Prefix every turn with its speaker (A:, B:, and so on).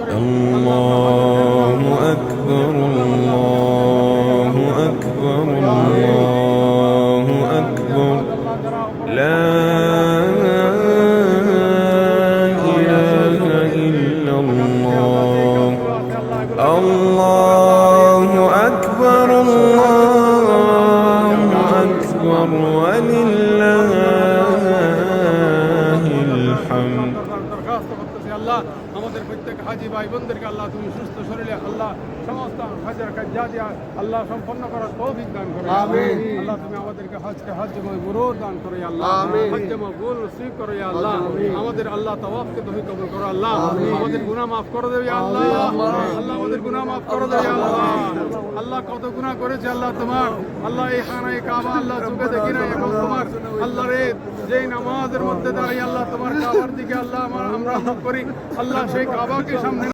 A: الله أكبر الله أكبر الله أكبر لا إله إلا الله الله أكبر الله أكبر ولله الحمد
B: আমাদের প্রত্যেক হাজী ভাই বোনদেরকে আল্লাহ তুমি সুস্থ শরীরে আল্লাহ সমস্ত হজের কাজ যা দিয়া আল্লাহ সম্পন্ন করার তৌফিক দান করো আমিন। আল্লাহ তুমি আমাদেরকে হজকে হজ্জময় মুরুর দান করো ইয়া আল্লাহ, হজ্জময় গুল নসিব করো ইয়া আল্লাহ, আমাদের আল্লাহ তাওয়াফকে তুমি কবুল করো আল্লাহ, আমাদের গুনাহ maaf করে দেও ইয়া আল্লাহ, আল্লাহ আমাদের গুনাহ maaf করে দেও ইয়া আল্লাহ। আল্লাহ কত গুনাহ করেছে আল্লাহ তোমার, আল্লাহ এই খানায়ে কাবা আল্লাহ চোখে দেখি না, এখন তোমার আল্লাহ রে যেই নামাজের মধ্যে দাঁড়িয়ে আল্লাহ তোমার কাবার দিকে আল্লাহ আমরা মুখ করি আল্লাহ সেই কাবাকে সামনে